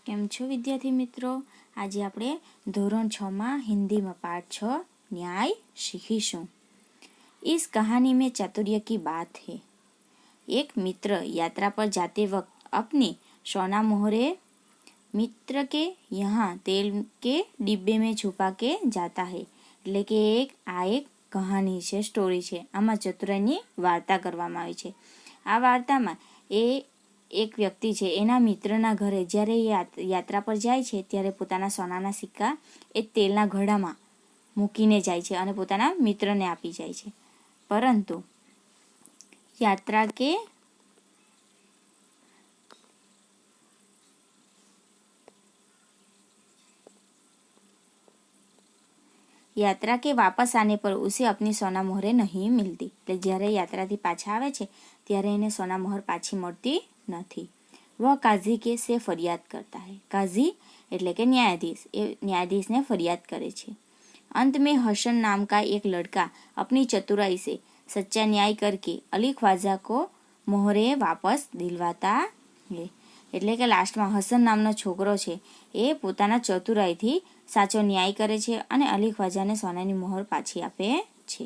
કેમ છો વિદ્યાર્થી મિત્રો? આજે આપણે ધોરણ 6 માં હિન્દીમાં પાઠ 6 न्याय सीखीशुं। इस कहानी में चातुर्य की बात है। एक मित्र यात्रा पर जाते वक्त अपने सोना मोहरे मित्र के यहाँ तेल के डिब्बे में छुपा के जाता है। એટલે કે એક કહાની છે, સ્ટોરી છે। આમાં ચતુરાઈની વાર્તા કરવામાં આવી છે। આ વાર્તામાં એક વ્યક્તિ છે, એના મિત્રના ઘરે જ્યારે યાત્રા પર જાય છે ત્યારે પોતાના સોનાના સિક્કા એ તેલના ઘડામાં મૂકીને જાય છે અને પોતાના મિત્રને આપી જાય છે। પરંતુ यात्रा के वापस आने पर उसे अपनी सोना मोहरे नहीं मिलती। એટલે જ્યારે યાત્રાથી પાછા આવે છે ત્યારે એને સોના મોહર પાછી મળતી નથી। वह काजी के से फरियाद करता है। काजी એટલે કે ન્યાયાધીશ, એ ન્યાયાધીશને ફરિયાદ કરે છે। अंत में हसन नाम का एक लड़का अपनी चतुराई से सच्चा न्याय करके अली ख्वाजा को मोहरे वापस दिलवाता है। એટલે કે લાસ્ટમાં હસન નામનો છોકરો છે એ પોતાના ચતુરાઈથી સાચો ન્યાય કરે છે અને અલી ખ્વાજાને સોનાની મોહર પાછી આપે છે।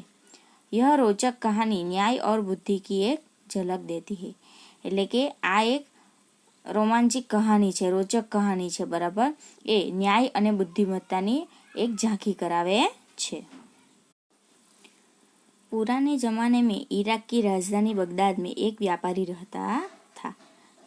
यह रोचक कहानी न्याय और बुद्धि की एक झलक देती है। એટલે કે આ એક રોમાંચિક કહાની છે, રોચક કહાની છે, બરાબર। એ ન્યાય અને બુદ્ધિમત્તાની एक झांकी करावे छे। पुराने जमाने में इराक की राजधानी बगदाद में एक व्यापारी रहता था।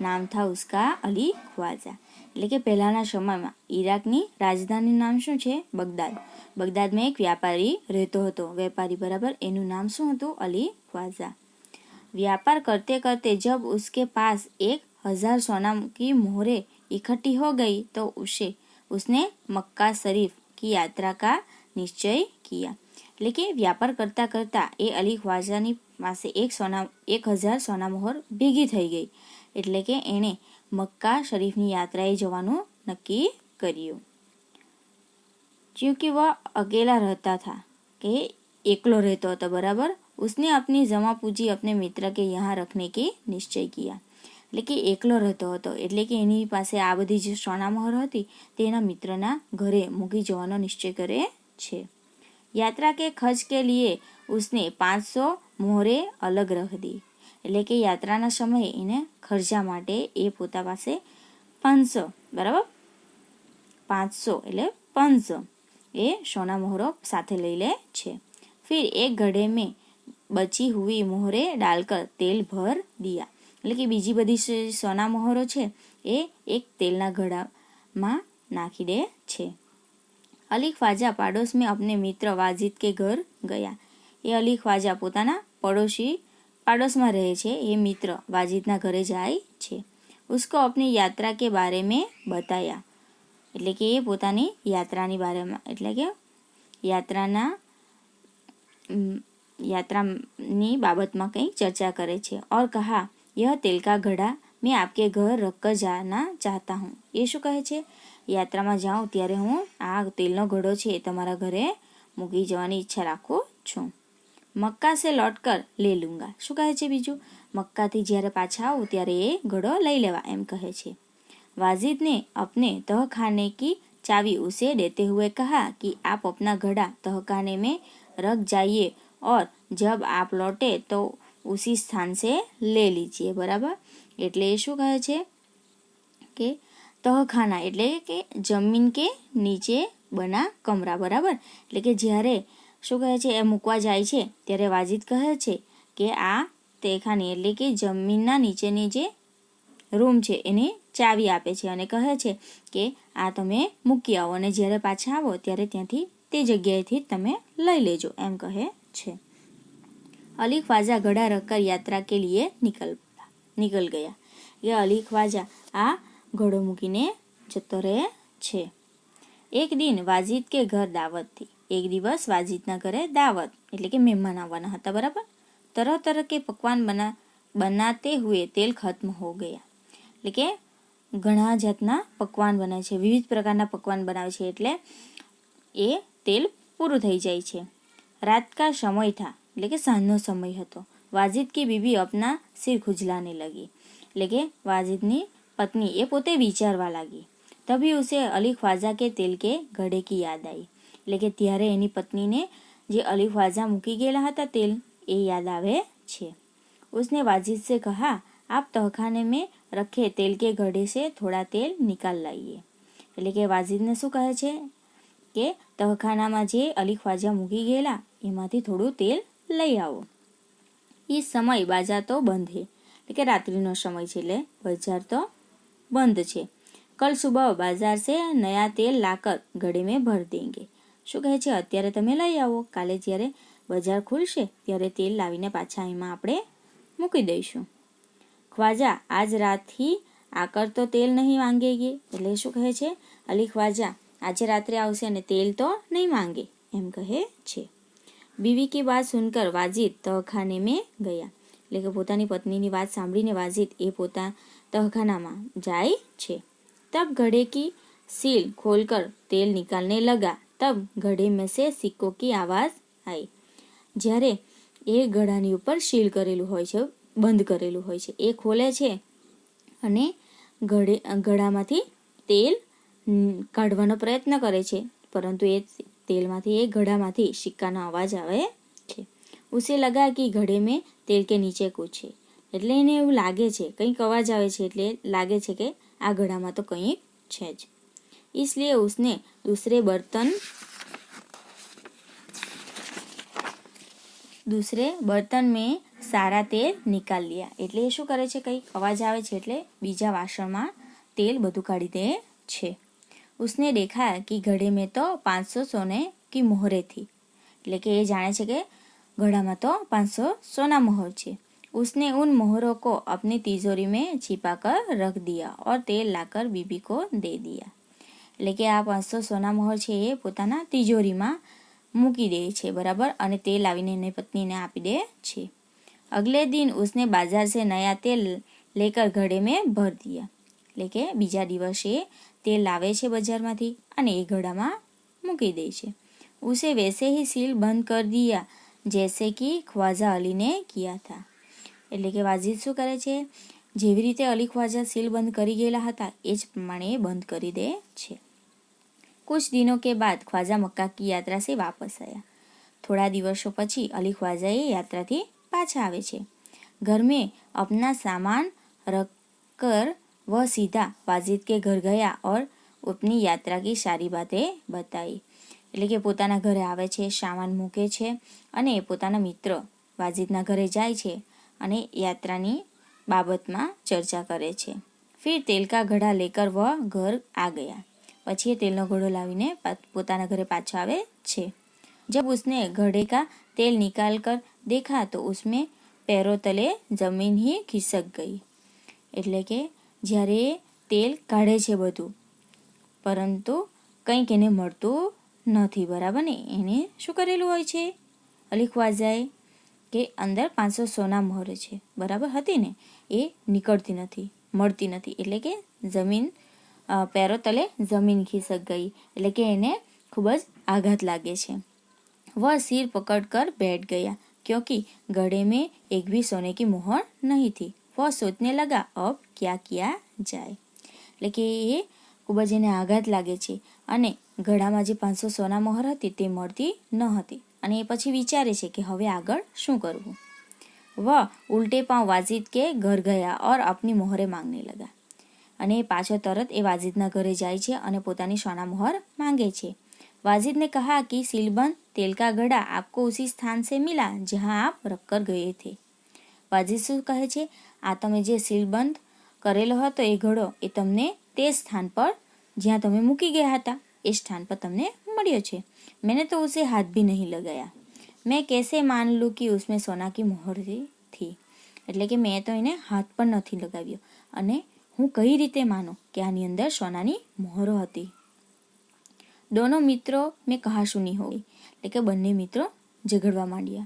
नाम था उसका अली ख्वाजा। એટલે કે પહેલાના સમયમાં ઈરાકની રાજધાની નામ શું છે? બગદાદ। બગદાદમાં એક વ્યાપારી રહેતો હતો, વેપારી, બરાબર। એનું નામ શું હતું? અલી ખ્વાજા। व्यापार करते करते जब उसके पास 1000 सोना की मोहरे इकट्ठी हो गई तो उसने मक्का शरीफ की यात्रा का निश्चय किया। એટલે કે વ્યાપાર કરતા કરતા એ અલી ખ્વાજાની પાસે 1000 સોના મોહર ભેગી થઈ ગઈ। એટલે કે એણે મક્કા શરીફની યાત્રાએ જવાનું નક્કી કર્યું। क्योंकि वह अकेला रहता था, કે એકલો રહેતો હતો, બરાબર। उसने अपनी जमा पूंजी अपने मित्र के यहाँ रखने के निश्चय किया। એટલે કે એકલો રહેતો હતો એટલે કે એની પાસે આ બધી જે સોના મોહર હતી તેના મિત્રના ઘરે મૂકી જવાનો નિશ્ચય કરે છે। यात्रा के खर्च के लिए उसने 500 मोहरे अलग रख दी। એટલે કે યાત્રાના સમયે એને ખર્ચા માટે એ પોતા પાસે 500, બરાબર, 500 એટલે 500 એ સોના મોહરો સાથે લઈ લે છે। फिर एक घड़े में बची हुई मोहरे डालकर तेल भर दिया। એટલે કે બીજી બધી સોના મોહરો છે એ એક તેલના ઘડામાં નાખી દે છે। અલી ખ્વાજા પાડોશ में अपने मित्र वाजिद के घर गया। એ અલી ખ્વાજા પોતાના પાડોશમાં રહે છે એ મિત્ર વાजिदના ઘરે જાય છે। उसको अपनी यात्रा के बारे में बताया। એટલે કે એ પોતાની યાત્રાની બારેમાં એટલે કે યાત્રાની બાબતમાં કંઈક ચર્ચા કરે છે। और कहा यह तेल का घड़ा मैं आपके घर रखकर जाना चाहता हूँ। એ શું કહે છે? યાત્રામાં જાઉં ત્યારે હું આ તેલનો ઘડો છે એ તમારા ઘરે મૂકી જવાની ઈચ્છા રાખું છું। મક્કા સે લौटकर ले लूँगा। શું કહે છે બીજું? મક્કાથી જ્યારે પાછા આવું ત્યારે એ ઘડો લઈ લેવા એમ કહે છે। वाजिद ने अपने तहखाने की चाबी उसे देते हुए कहा कि आप अपना घड़ा तहखाने में रख जाइए और जब आप लौटे तो उसी स्थान से ले लीजिए, बराबर। એટલે એ શું કહે છે કે તહખાના એટલે કે જમીન કે નીચે બના કમરા, બરાબર। એટલે કે જ્યારે શું કહે છે એ મૂકવા જાય છે ત્યારે વાजिद કહે છે કે આ તહેખાની એટલે કે જમીનના નીચેની જે રૂમ છે એની ચાવી આપે છે અને કહે છે કે આ તમે મૂકી આવો અને જ્યારે પાછા આવો ત્યારે ત્યાંથી તે જગ્યાએથી તમે લઈ લેજો એમ કહે છે। અલી ખ્વાજા ઘડા રખકર યાત્રા કે લીએ નિકલ ગયા। એ અલી ખ્વાજા આ ઘડો મૂકીને જતો રહે છે। એક દિન વાजिद के घर दावत थी। એક દિવસ વાजिदના ઘરે દાવત એટલે કે મહેમાન આવવાના હતા, બરાબર। तरह तरह के पकवान बनाते हुए तेल खत्म हो गया। એટલે કે ઘણા જાતના પકવાન બનાવે છે, વિવિધ પ્રકારના પકવાન બનાવે છે એટલે એ તેલ પૂરું થઈ જાય છે। રાત કા સમય था એટલે કે સાંજનો સમય હતો। वाजिद की बीवी अपना सिर खुजलाने लगी। એટલે કે વાजिदની પત્ની એ પોતે વિચારવા લાગી। तभी उसे अली ख्वाजा के तेल के घड़े की याद आई। એટલે કે ત્યારે એની પત્નીને જે અલી ખ્વાજા મૂકી ગયેલા હતા તેલ એ યાદ આવે છે। उसने वाजिद से कहा, आप तहखाने में रखे तेल के घड़े से थोड़ा तेल निकाल लाइए। એટલે કે વાજિદને શું કહે છે કે તહખાનામાં જે અલી ખ્વાજા મૂકી ગયેલા એમાંથી થોડું તેલ લઈ આવો। એ સમય બાजार તો બંધ है, એટલે કે રાત્રિનો સમય છે એટલે બજાર તો બંધ છે। कल सुबह बाजार से नया तेल लाकर घड़े में भर देंगे। શું કહે છે અત્યારે તમે લઈ આવો, કાલે જ્યારે બજાર ખુલશે ત્યારે તેલ લાવીને પાછા એમાં આપણે મૂકી દઈશું। ખ્વાજા આજ રાતથી આકર તો તેલ નહીં માંગેગે, એટલે શું કહે છે અલી ખ્વાજા આજે રાત્રે આવશે અને તેલ તો નહીં માંગે એમ કહે છે। बीवी की बात सुनकर वाजिद तहखाने में गया, એટલે કે પોતાની પત્નીની વાત સાંભળીને વાजिद એ પોતા તહખાનામાં જાય છે। तब घड़े की सील खोलकर तेल निकालने लगा, तब घड़े में से सिक्कों की आवाज़ आई। જ્યારે એ ઘડાની ઉપર સીલ કરેલું હોય છે, બંધ કરેલું હોય છે, એ ખોલે છે અને ઘડામાંથી તેલ કાઢવાનો પ્રયત્ન કરે છે, પરંતુ એ તેલમાંથી એ ઘડામાંથી સિક્કાનો અવાજ આવે છે। ઉસે લગા કે ઘડે મેં તેલ કે નીચે કુછ છે, એટલે એને એવું લાગે છે કંઈક અવાજ આવે છે, એટલે લાગે છે કે આ ઘડામાં તો કંઈક છે જ। इसलिए उसने दूसरे बर्तन में सारा तेल निकाल लिया, એટલે એ શું કરે છે કંઈક અવાજ આવે છે એટલે બીજા વાસણમાં તેલ બધું કાઢી દે છે। उसने देखा कि घड़े में तो 500 सोने की मोहरें थी, એટલે કે એ જાણે છે કે ઘડામાં તો 500 સોના मोहर છે। उसने उन मोहरों को अपनी तिजोरी में छिपा कर रख दिया और तेल लाकर बीबी को दे दिया। એટલે કે આ 500 સોના मोहर છે એ પોતાના તિજોરીમાં મૂકી દે છે, બરાબર, અને તેલ લાવીને એની પત્નીને આપી દે છે। अगले दिन उसने बाजार से नया तेल लेकर घड़े में भर दिया, એટલે કે બીજા દિવસે તેલ લાવે છે બજારમાંથી અને એ ઘડામાં મૂકી દે છે। उसे वैसे ही सील बंद कर दिया जैसे कि ख्वाजा अली ने किया था, એટલે કે વાजिद શું કરે છે જેવી રીતે અલી ખ્વાજા सील बंद કરી ગયેલા હતા એ જ પ્રમાણે બંધ કરી દે છે। कुछ दिनों के बाद ख्वाजा मक्का की यात्रा से वापस आया। थोड़ा दिवसों पछी अली ख्वाजा ये यात्रा थी पाछा आवे छे। घर में अपना सामान रखकर वह सीधा वाजिद के घर गया और अपनी यात्रा की सारी बातें बताई, એટલે કે પોતાના ઘરે આવે છે, સામાન મૂકે છે અને પોતાના મિત્ર વાजिदના ઘરે જાય છે અને યાત્રાની બાબતમાં ચર્ચા કરે છે। फिर तेल का घड़ा लेकर वह घर आ गया, પછી એ તેલનો ઘડો લાવીને પોતાના ઘરે પાછો આવે છે। जब उसने घड़े का तेल निकाल कर देखा तो उसमें पैरों तले जमीन ही खिसक गई, એટલે કે જ્યારે તેલ કાઢે છે બધું પરંતુ કંઈક એને મળતું નથી, બરાબર ને। એને શું કરેલું હોય છે અલી ખ્વાજાએ કે અંદર 500 સોના મોહર છે, બરાબર હતી ને, એ નીકળતી નથી, મળતી નથી, એટલે કે જમીન पैरों तले जमीन खिसक गई, એટલે કે એને ખૂબ જ આઘાત લાગે છે। वह सिर पकड़कर बैठ गया क्योंकि घड़े में एक भी सोने की मोहर नहीं थी। वह सोचने लगा अब क्या किया जाए, એટલે કે એ ખૂબ જ એને આઘાત લાગે છે અને ઘડામાં જે 500 સોના મોહર હતી તે મળતી ન હતી અને એ પછી વિચારે છે કે હવે આગળ શું કરવું। वह उल्टे पांव वाजिद के घर गया और अपनी मोहरे मांगने लगा, અને પાછો તરત એ વાजिदના ઘરે જાય છે અને પોતાની સોના મોહર માંગે છે। वाजिद ने कहा कि सीलबंद तेल का घड़ा आपको उसी स्थान से मिला जहां आप रखकर गए थे। वाजिद શું કહે છે આ તમે જે સીલબંધ કરેલો હતો એ ઘડો એ તમને તે સ્થાન પર જ્યાં તમે મૂકી ગયા હતા એ સ્થાન પર તમને મળ્યો છે। मैंने तो उसे हाथ भी नहीं लगाया, मैं कैसे मान लूँ कि उसमें सोना की मोहर थी, એટલે કે મેં તો એને હાથ પણ નથી લગાવ્યો અને હું કઈ રીતે માનું કે આની અંદર સોનાની મોહરો હતી। दोनों मित्रों में कहासुनी हो गई, એટલે કે બંને મિત્રો ઝઘડવા માંડ્યા।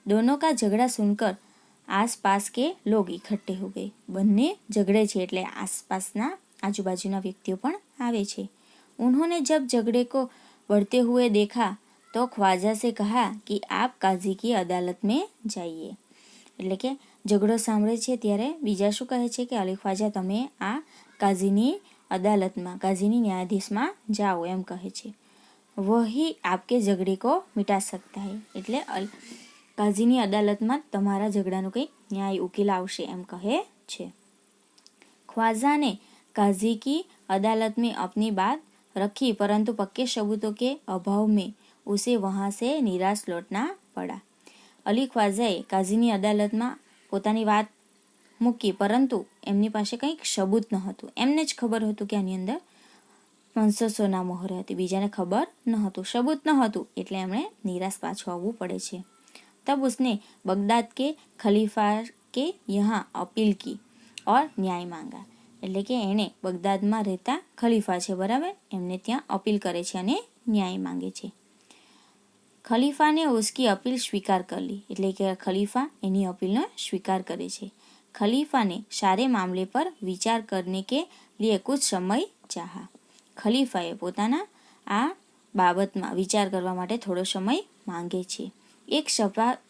दोनों का झगड़ा सुनकर आसपास के लोग इकट्ठे हो गए, બંને ઝઘડે છે એટલે આસપાસના આજુબાજુના વ્યક્તિઓ પણ આવે છે। उन्होंने जब झगड़े को बढ़ते हुए देखा तो ख्वाजा से कहा कि आप काजी की अदालत में जाइए, એટલે કે ઝઘડો સાંભળે છે ત્યારે બીજા શું કહે છે કે અલી ખ્વાજા તમે આ કાઝીની અદાલતમાં કાઝીની ન્યાયાધીશમાં જાઓ એમ કહે છે. વહી આપકે ઝઘડે કો મિટા સકતા હૈ, એટલે કાઝીની અદાલતમાં તમારા ઝઘડાનું કંઈક ન્યાય ઉકેલ આવશે એમ કહે છે. ख्वाजा ने काजी की अदालत में अपनी बात रखी, परंतु पक्के सबूतों के अभाव में उसे वहाँ से निराश लौटना पड़ा. અલી ખ્વાજાએ કાઝીની અદાલતમાં પોતાની વાત મૂકી, પરંતુ એમની પાસે કંઈક સબૂત ન હતું. એમને જ ખબર હતું કે આની અંદર 500 મોહર હતી, બીજાને ખબર ન હતું, સબૂત ન હતું, એટલે એમણે નિરાશ પાછું આવવું પડે છે. તબ ઉસને બગદાદ કે ખલીફા કે યહાં અપીલ કી ઓર ન્યાય માંગા, એટલે કે એણે બગદાદમાં રહેતા ખલીફા છે બરાબર, એમને ત્યાં અપીલ કરે છે અને ન્યાય માંગે છે. खलीफा ने उसकी अपील स्वीकार कर ली, એટલે કે ખલીફા એની અપીલનો સ્વીકાર કરે છે. खलीफा ने सारे मामले पर विचार करने के लिए कुछ समय चाहा. ખલીફાએ પોતાના આ બાબતમાં વિચાર કરવા માટે થોડો સમય માંગે છે. એક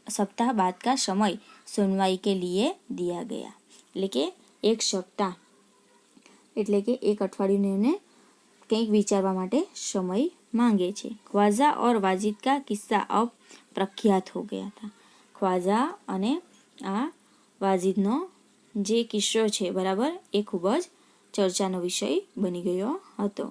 સપ્તાહ બાદ કા સમય સુનવાઈ કે लिए दिया गया, એટલે કે એક સપ્તાહ એટલે કે એક અઠવાડિયું એને કંઈક વિચારવા માટે સમય मांगे छे. ख्वाजा और वाजिद का किस्सा अब प्रख्यात हो गया था. ख्वाजा અને આ વાજિદનો જે કિસ્સો છે બરાબર, એ ખૂબ જ ચર્ચાનો વિષય બની ગયો હતો.